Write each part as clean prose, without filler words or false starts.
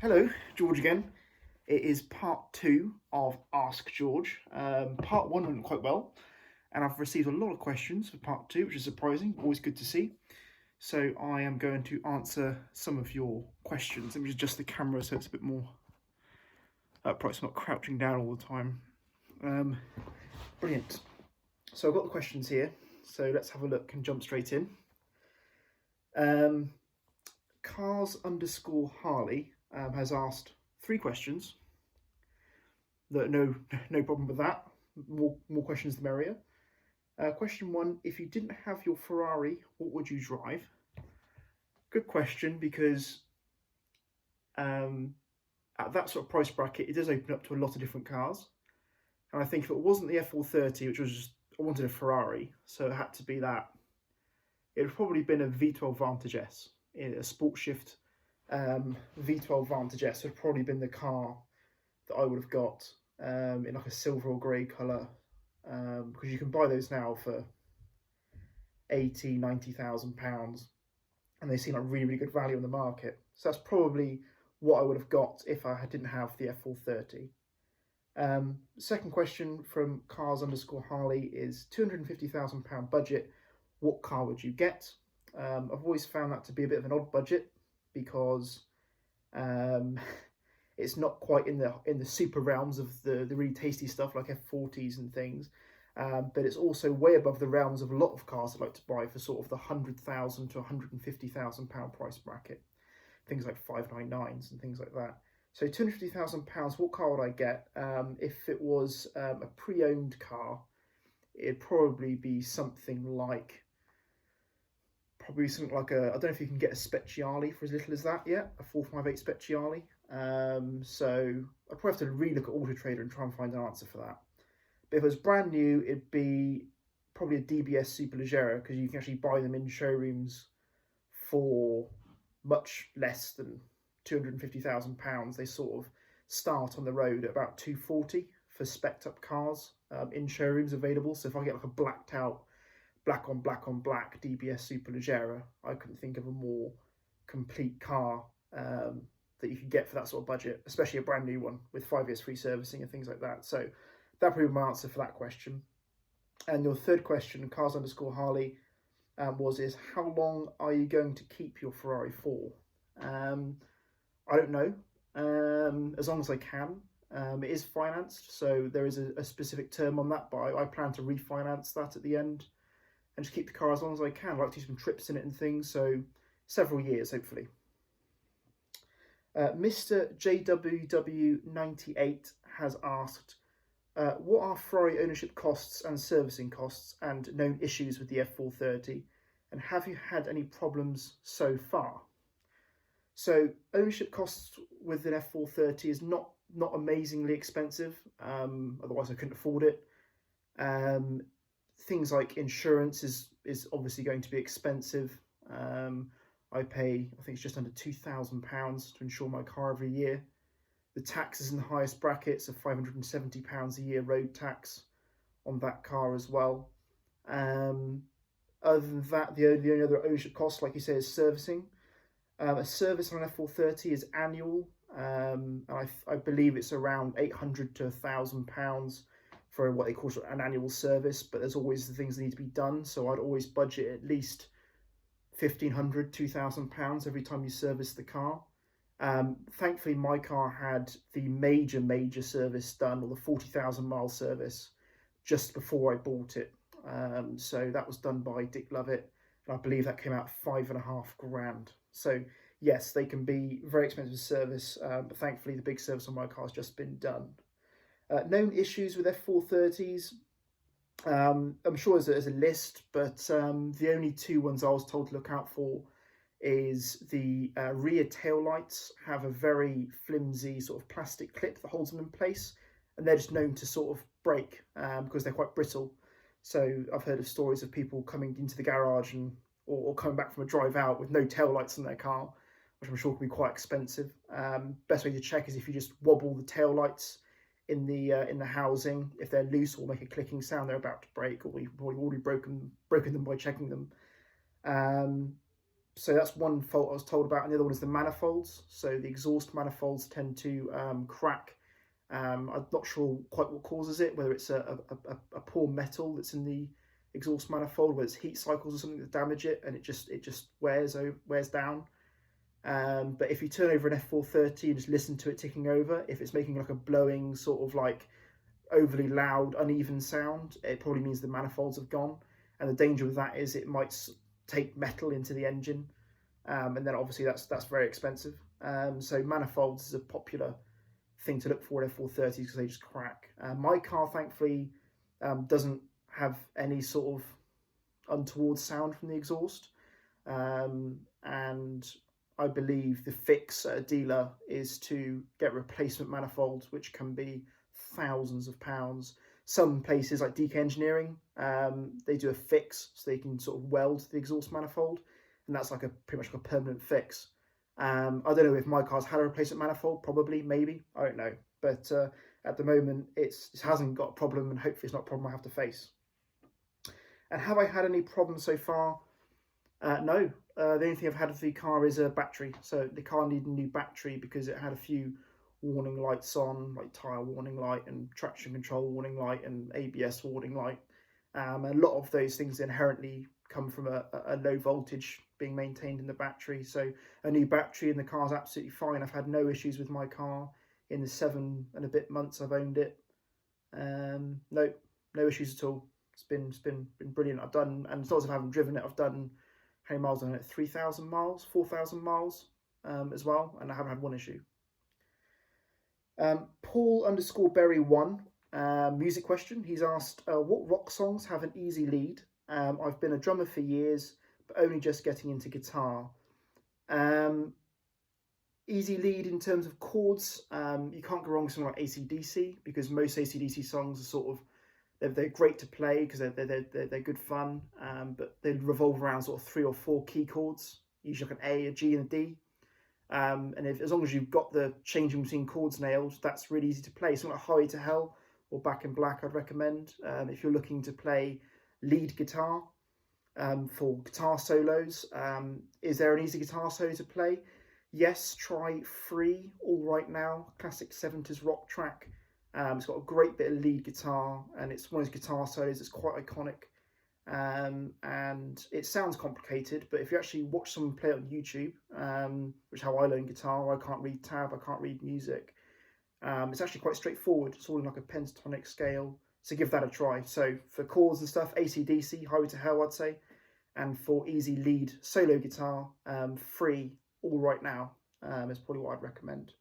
Hello, George again. It is part two of Ask George. Part one went quite well, and I've received a lot of questions for part two, which is surprising, always good to see. So I am going to answer some of your questions. Let me just adjust the camera so it's a bit more upright, so I'm not crouching down all the time. Brilliant. So I've got the questions here, so let's have a look and jump straight in. Cars_Harley has asked three questions. No problem with that. More questions the merrier. Question one: if you didn't have your Ferrari, what would you drive? Good question, because at that sort of price bracket, it does open up to a lot of different cars. And I think if it wasn't the F430, which was just, I wanted a Ferrari, so it had to be that, it would have probably been a V12 Vantage S, a Sport Shift V12 Vantage S would have probably been the car that I would have got in like a silver or grey colour, because you can buy those now for 80, 90,000 pounds, and they seem like really good value on the market. So that's probably what I would have got if I didn't have the F430. Second question from Cars_Harley is £250,000 budget. What car would you get? I've always found that to be a bit of an odd budget, because it's not quite in the super realms of the really tasty stuff like F40s and things, but it's also way above the realms of a lot of cars I'd like to buy for sort of the £100,000 to £150,000 price bracket. Things like 599s and things like that. So £250,000, what car would I get? If it was a pre-owned car, it'd probably be something like I don't know if you can get a Speciale for as little as that yet, a 458 Speciale. So I'd probably have to relook at Auto Trader and try and find an answer for that. But if it was brand new, it'd be probably a DBS Superleggera, because you can actually buy them in showrooms for much less than £250,000. They sort of start on the road at about 240 for spec'd up cars in showrooms available. So if I get like a blacked out black on black DBS Superleggera, I couldn't think of a more complete car that you could get for that sort of budget, especially a brand new one with 5 years free servicing and things like that. So that probably be my answer for that question. And your third question, Cars_Harley, is how long are you going to keep your Ferrari for? I don't know. As long as I can. It is financed, so there is a specific term on that, but I plan to refinance that at the end and just keep the car as long as I can. I like to do some trips in it and things, so several years, hopefully. Mr. JWW98 has asked, what are Ferrari ownership costs and servicing costs and known issues with the F430, and have you had any problems so far? So ownership costs with an F430 is not amazingly expensive, otherwise I couldn't afford it. Things like insurance is obviously going to be expensive. I pay, I think it's just under £2,000 to insure my car every year. The tax is in the highest brackets of £570 a year road tax on that car as well. Other than that, the only other ownership cost, like you say, is servicing. A service on an F430 is annual. I believe it's around £800 to £1,000 for what they call an annual service, but there's always the things that need to be done. So I'd always budget at least £1,500, £2,000 every time you service the car. Thankfully, my car had the major service done, or the 40,000 mile service, just before I bought it. So that was done by Dick Lovett, and I believe that came out £5,500. So yes, they can be very expensive service, but thankfully the big service on my car has just been done. Known issues with F430s, I'm sure there's a list, but the only two ones I was told to look out for is the rear tail lights have a very flimsy sort of plastic clip that holds them in place, and they're just known to sort of break because they're quite brittle. So I've heard of stories of people coming into the garage or coming back from a drive out with no tail lights in their car, which I'm sure can be quite expensive. Best way to check is if you just wobble the tail lights in the housing. If they're loose or make a clicking sound, they're about to break, or you've probably already broken them by checking them. So that's one fault I was told about, and the other one is the manifolds. So the exhaust manifolds tend to crack. I'm not sure quite what causes it, whether it's a poor metal that's in the exhaust manifold, whether it's heat cycles or something that damage it, and it just wears down. But if you turn over an F430 and just listen to it ticking over, if it's making like a blowing sort of like overly loud, uneven sound, it probably means the manifolds have gone. And the danger with that is it might take metal into the engine, and then obviously that's very expensive. So manifolds is a popular thing to look for in F430s because they just crack. My car, thankfully, doesn't have any sort of untoward sound from the exhaust, and I believe the fix at a dealer is to get replacement manifolds, which can be thousands of pounds. Some places like DK Engineering, they do a fix so they can sort of weld the exhaust manifold, and that's like pretty much like a permanent fix. I don't know if my car's had a replacement manifold, probably, maybe, I don't know. But at the moment, it hasn't got a problem, and hopefully it's not a problem I have to face. And have I had any problems so far? No. The only thing I've had with the car is a battery. So the car needed a new battery because it had a few warning lights on, like tyre warning light and traction control warning light and ABS warning light. A lot of those things inherently come from a low voltage being maintained in the battery. So a new battery in the car is absolutely fine. I've had no issues with my car in the 7 and a bit months I've owned it. No issues at all. It's been brilliant. I've done, and as long as I haven't driven it, I've done how many miles on it? 3,000 miles, 4,000 miles as well, and I haven't had one issue. Paul_Berry1, music question. He's asked, what rock songs have an easy lead? I've been a drummer for years, but only just getting into guitar. Easy lead in terms of chords, you can't go wrong with something like AC/DC, because most AC/DC songs are sort of, they're great to play because they're good fun, but they revolve around sort of 3 or 4 key chords, usually like an A, a G, and a D. And as long as you've got the changing between chords nailed, that's really easy to play. Something like Highway to Hell or Back in Black, I'd recommend if you're looking to play lead guitar for guitar solos. Is there an easy guitar solo to play? Yes, try Free, All Right Now, classic 70s rock track. It's got a great bit of lead guitar, and it's one of those guitar solos that's quite iconic. And it sounds complicated, but if you actually watch someone play it on YouTube, which is how I learned guitar, I can't read tab, I can't read music. It's actually quite straightforward. It's all in like a pentatonic scale, so give that a try. So for chords and stuff, AC/DC, Highway to Hell, I'd say. And for easy lead solo guitar, Free, All Right Now is probably what I'd recommend.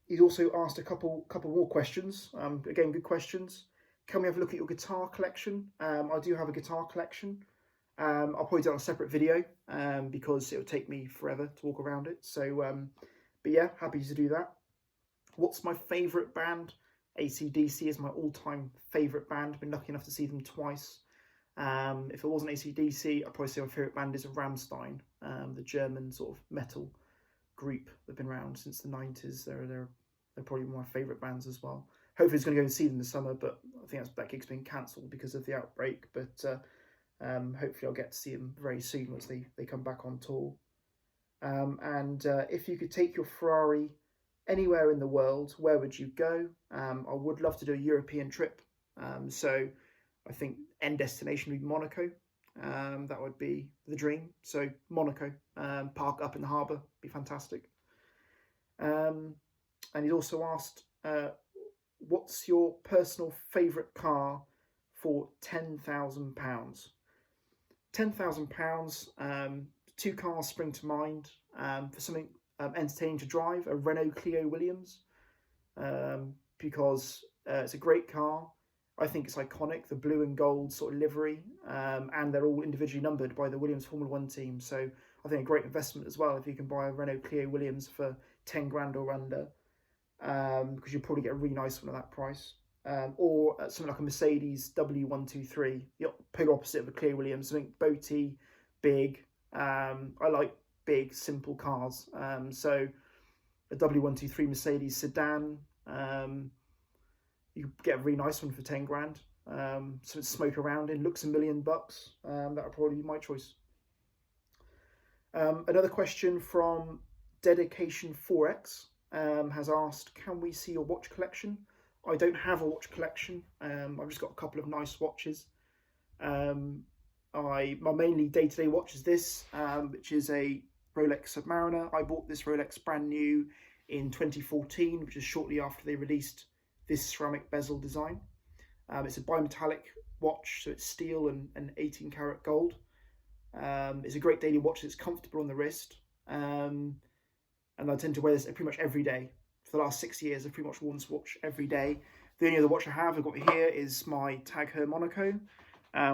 He's also asked a couple more questions. Again, good questions. Can we have a look at your guitar collection? I do have a guitar collection. I'll probably do it on a separate video because it would take me forever to walk around it. So, but yeah, happy to do that. What's my favourite band? AC/DC is my all-time favourite band. Been lucky enough to see them twice. If it wasn't AC/DC, I'd probably say my favourite band is Rammstein, the German sort of metal group that've been around since the 90s. They're probably one of my favourite bands as well. Hopefully it's going to go and see them this summer, but I think that gig's been cancelled because of the outbreak. But hopefully I'll get to see them very soon once they come back on tour. And if you could take your Ferrari anywhere in the world, where would you go? I would love to do a European trip. So I think end destination would be Monaco. That would be the dream. So Monaco, park up in the harbour, be fantastic. And he's also asked, what's your personal favourite car for £10,000? £10,000, 2 cars spring to mind. For something entertaining to drive, a Renault Clio Williams, because it's a great car. I think it's iconic, the blue and gold sort of livery, and they're all individually numbered by the Williams Formula 1 team. So I think a great investment as well if you can buy a Renault Clio Williams for 10 grand or under, because you'll probably get a really nice one at that price. Or something like a Mercedes W123, the polar opposite of a Clio Williams, something boaty, big. I like big, simple cars. So a W123 Mercedes sedan, you get a really nice one for 10 grand. So it's smoke around in, looks $1 million. That would probably be my choice. Another question from Dedication 4X has asked, can we see your watch collection? I don't have a watch collection. I've just got a couple of nice watches. My mainly day-to-day watch is this, which is a Rolex Submariner. I bought this Rolex brand new in 2014, which is shortly after they released this ceramic bezel design. It's a bimetallic watch, so it's steel and 18 karat gold. It's a great daily watch. It's comfortable on the wrist, and I tend to wear this pretty much every day. For the last 6 years, I've pretty much worn this watch every day. The only other watch I've got here is my Tag Heuer Monaco,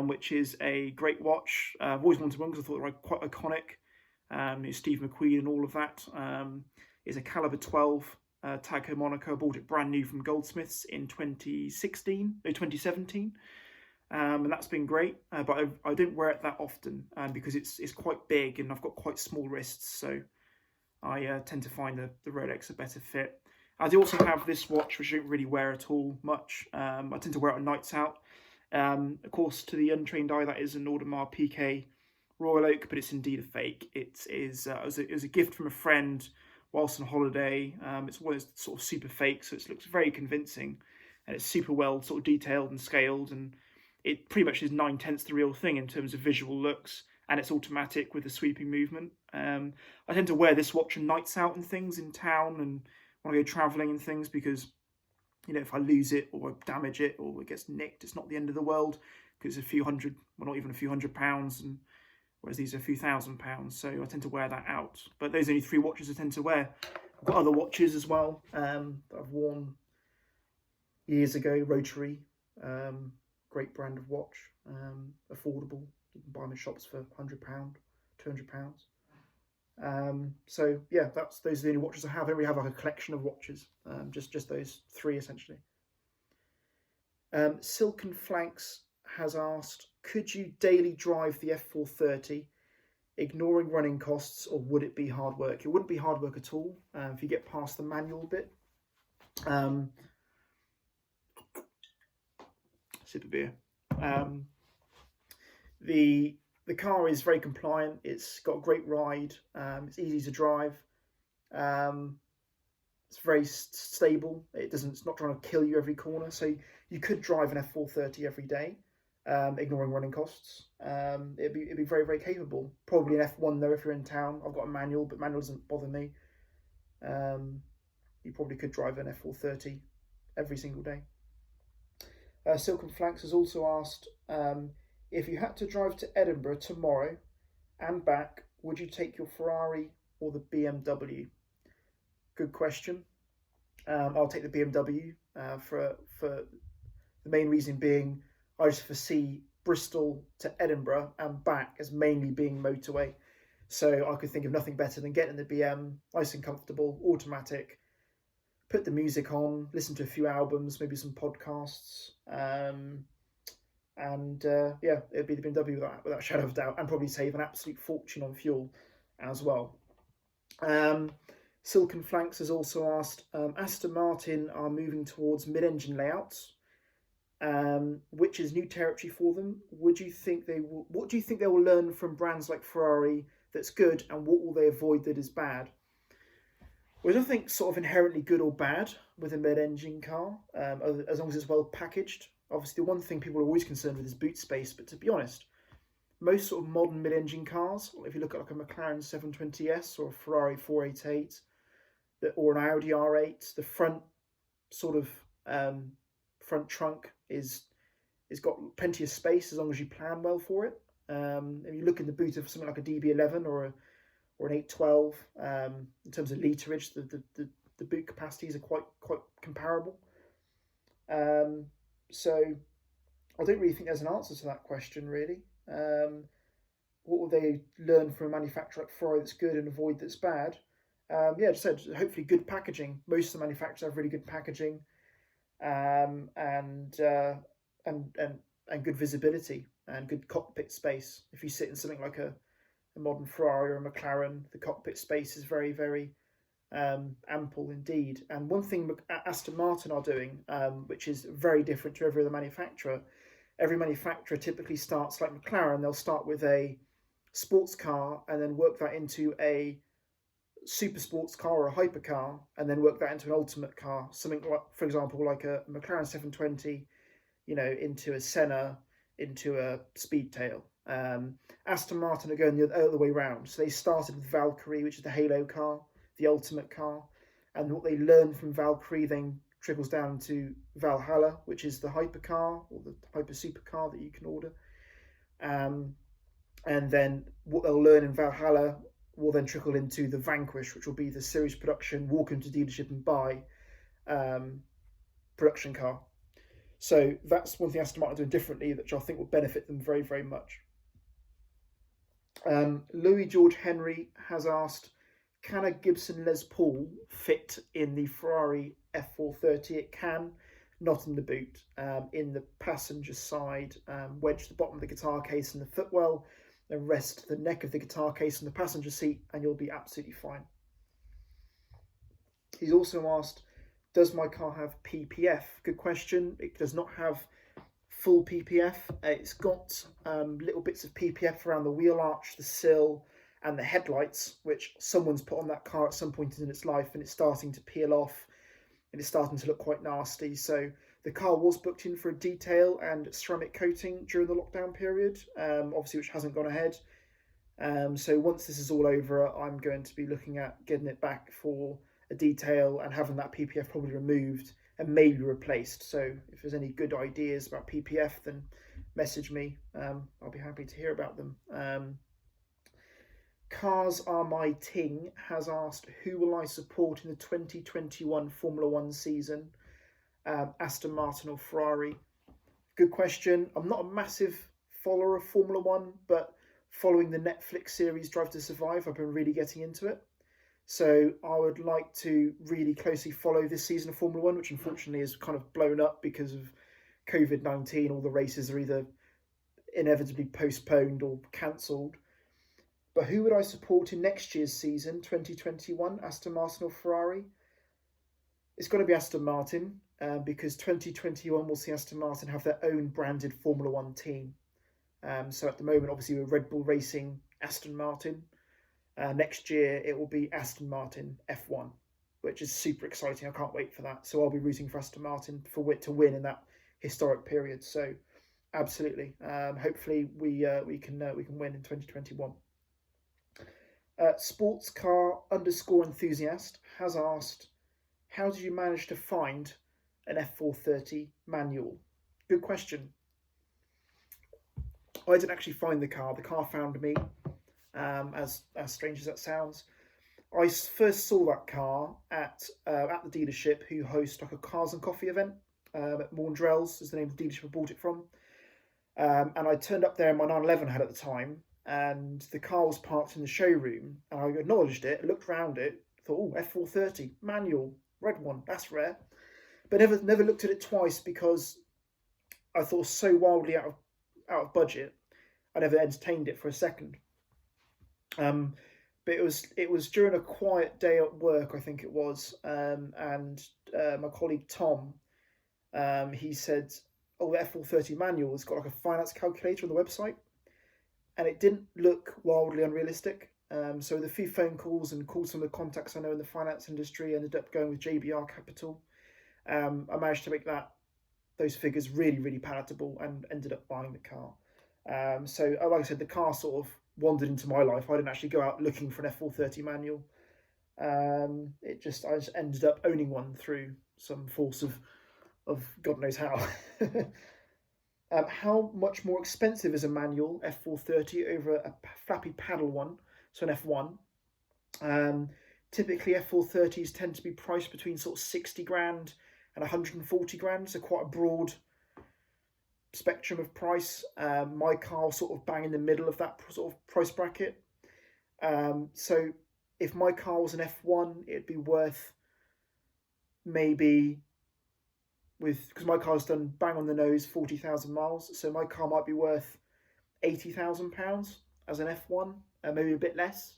which is a great watch. I've always wanted one because I thought they were quite iconic. Steve McQueen and all of that. It's a caliber 12 Tag Heuer Monaco. I bought it brand new from Goldsmiths in 2017. And that's been great, but I don't wear it that often because it's quite big and I've got quite small wrists, so I tend to find the Rolex a better fit. I do also have this watch, which I don't really wear at all much. I tend to wear it on nights out. Of course, to the untrained eye, that is an Audemars Piguet Royal Oak, but it's indeed a fake. It was a gift from a friend whilst on holiday. It's one of those sort of super fake, so it looks very convincing, and it's super well sort of detailed and scaled, and it pretty much is 9/10 the real thing in terms of visual looks, and it's automatic with the sweeping movement. I tend to wear this watch on nights out and things in town and when I go travelling and things, because, you know, if I lose it or I damage it or it gets nicked, it's not the end of the world, because it's a few hundred, well, not even a few £100, and whereas these are a few £1,000. So I tend to wear that out. But those are only 3 watches I tend to wear. I've got other watches as well that I've worn years ago. Rotary, great brand of watch, affordable. You can buy them in shops for £100, £200. So yeah, those are the only watches I have. I don't really have like a collection of watches. Just those 3 essentially. Silken Flanks has asked, could you daily drive the F430, ignoring running costs, or would it be hard work? It wouldn't be hard work at all if you get past the manual bit. Sip of beer. The car is very compliant. It's got a great ride. It's easy to drive. It's very stable. It's not trying to kill you every corner. So you could drive an F430 every day, ignoring running costs. It'd be very, very capable. Probably an F1 though if you're in town. I've got a manual, but manual doesn't bother me. You probably could drive an F430 every single day. Silken Flanks has also asked, if you had to drive to Edinburgh tomorrow and back, would you take your Ferrari or the BMW? Good question. I'll take the BMW for the main reason being I just foresee Bristol to Edinburgh and back as mainly being motorway. So I could think of nothing better than getting the BM, nice and comfortable, automatic, put the music on, listen to a few albums, maybe some podcasts, yeah, it'd be the BMW without a shadow of doubt, and probably save an absolute fortune on fuel as well. Silken Flanks has also asked, Aston Martin are moving towards mid-engine layouts, which is new territory for them. What do you think they will learn from brands like Ferrari that's good, and what will they avoid that is bad? Well, I don't think sort of inherently good or bad with a mid-engine car, as long as it's well packaged. Obviously, the one thing people are always concerned with is boot space, but to be honest, most sort of modern mid-engine cars, if you look at like a McLaren 720S or a Ferrari 488 or an Audi R8, the front sort of front trunk is got plenty of space as long as you plan well for it. If you look in the boot of something like a DB11 or an 812, in terms of literage, the boot capacities are quite comparable. So I don't really think there's an answer to that question, really. What will they learn from a manufacturer like Ferrari that's good and avoid that's bad? Yeah, just said hopefully good packaging. Most of the manufacturers have really good packaging, and good visibility and good cockpit space. If you sit in something like a modern Ferrari or a McLaren, the cockpit space is very, very ample indeed. And one thing Aston Martin are doing, which is very different to every other manufacturer typically starts like McLaren. They'll start with a sports car and then work that into a super sports car or a hypercar, and then work that into an ultimate car, something like, for example, like a McLaren 720, into a Senna, into a Speedtail. Aston Martin are going the other way round. So they started with Valkyrie, which is the Halo car, the ultimate car, and what they learned from Valkyrie then trickles down to Valhalla, which is the hypercar or the hyper supercar that you can order. And then what they'll learn in Valhalla will then trickle into the Vanquish, which will be the series production, walk into dealership and buy production car. So that's one thing Aston Martin are doing differently, which I think will benefit them very, very much. Louis George Henry has asked, can a Gibson Les Paul fit in the Ferrari F430? It can, not in the boot. In the passenger side, wedge the bottom of the guitar case in the footwell, and rest the neck of the guitar case on the passenger seat, and you'll be absolutely fine. He's also asked, does my car have PPF? Good question. It does not have full PPF. It's got little bits of PPF around the wheel arch, the sill, and the headlights, which someone's put on that car at some point in its life, and it's starting to peel off, and it's starting to look quite nasty. So the car was booked in for a detail and ceramic coating during the lockdown period, obviously, which hasn't gone ahead. So once this is all over, I'm going to be looking at getting it back for a detail and having that PPF probably removed and maybe replaced. So if there's any good ideas about PPF, then message me. I'll be happy to hear about them. Cars Are My Ting has asked, who will I support in the 2021 Formula One season? Aston Martin or Ferrari? Good question. I'm not a massive follower of Formula One, but following the Netflix series Drive to Survive, I've been really getting into it. So I would like to really closely follow this season of Formula One, which unfortunately is kind of blown up because of COVID-19. All the races are either inevitably postponed or cancelled. But who would I support in next year's season, 2021, Aston Martin or Ferrari? It's got to be Aston Martin, because 2021 will see Aston Martin have their own branded Formula One team. So at the moment, obviously, we're Red Bull Racing Aston Martin. Next year, it will be Aston Martin F1, which is super exciting. I can't wait for that. So I'll be rooting for Aston Martin to win in that historic period. So absolutely, hopefully we can win in 2021. Sports car _enthusiast has asked, how did you manage to find an F430 manual? Good question. I didn't actually find the car. The car found me, as strange as that sounds. I first saw that car at the dealership, who host like a cars and coffee event at Maundrell's is the name of the dealership I bought it from. And I turned up there in my 911 had at the time, and the car was parked in the showroom, and I acknowledged it, looked around it, thought, oh, F430 manual, red one, that's rare. But never looked at it twice, because I thought it was so wildly out of budget, I never entertained it for a second. But it was during a quiet day at work, I think it was, and my colleague Tom, he said, oh, the F430 manual has got like a finance calculator on the website, and it didn't look wildly unrealistic. So with a few phone calls and called some of the contacts I know in the finance industry, ended up going with JBR Capital. I managed to make those figures really, really palatable, and ended up buying the car. So like I said, the car sort of wandered into my life. I didn't actually go out looking for an F430 manual. I just ended up owning one through some force of God knows how. How much more expensive is a manual F430 over a flappy paddle one, so an F1? Typically F430s tend to be priced between sort of 60 grand and 140 grand, so quite a broad spectrum of price. My car sort of bang in the middle of that sort of price bracket. So if my car was an F1, it'd be worth maybe, because my car's done bang on the nose 40,000 miles, so my car might be worth £80,000 as an F1, maybe a bit less.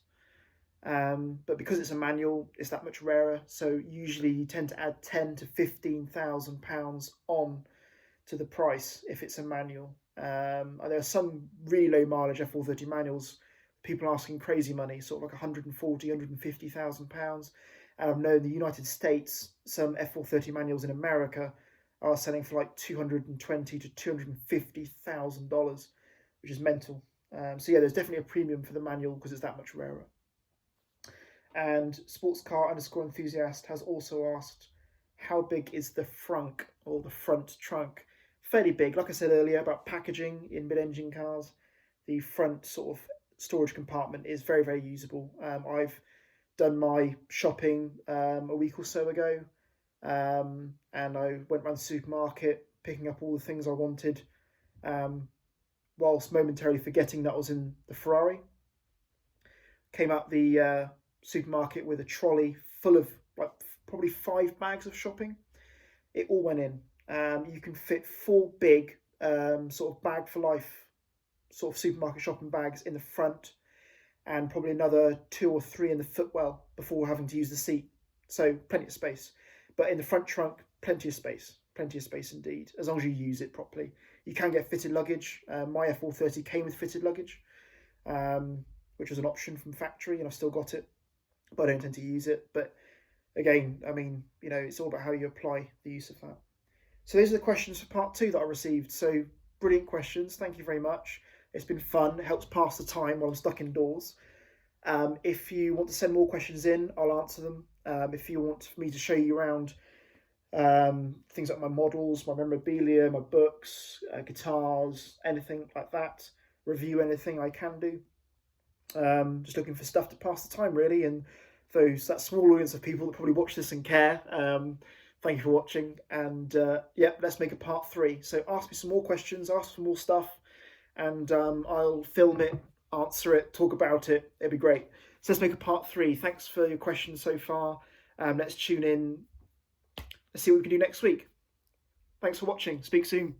But because it's a manual, it's that much rarer. So usually you tend to add £10,000 to £15,000 on to the price if it's a manual. There are some really low mileage F430 manuals people asking crazy money, sort of like £140,000, £150,000. And I've known the United States, some F430 manuals in America are selling for like $220,000 to $250,000, which is mental. So yeah, there's definitely a premium for the manual because it's that much rarer. And sports car underscore enthusiast has also asked, how big is the frunk or the front trunk? Fairly big. Like I said earlier about packaging in mid-engine cars, the front sort of storage compartment is very, very usable. I've done my shopping a week or so ago, and I went around the supermarket picking up all the things I wanted, whilst momentarily forgetting that I was in the Ferrari. Came out the supermarket with a trolley full of like probably 5 bags of shopping. It all went in. You can fit 4 big sort of bag for life sort of supermarket shopping bags in the front, and probably another 2 or 3 in the footwell before having to use the seat. So plenty of space. But in the front trunk, plenty of space indeed, as long as you use it properly. You can get fitted luggage. My F430 came with fitted luggage, which was an option from factory, and I've still got it, but I don't tend to use it. But again, I mean, you know, it's all about how you apply the use of that. So those are the questions for part 2 that I received. So brilliant questions. Thank you very much. It's been fun. It helps pass the time while I'm stuck indoors. If you want to send more questions in, I'll answer them. If you want me to show you around things like my models, my memorabilia, my books, guitars, anything like that, review anything, I can do. Just looking for stuff to pass the time, really. And that small audience of people that probably watch this and care, thank you for watching. And yeah, let's make a part 3. So ask me some more questions, ask for more stuff, and I'll film it, answer it, talk about it. It'd be great. So let's make a part 3. Thanks for your questions so far. Let's tune in. Let's see what we can do next week. Thanks for watching. Speak soon.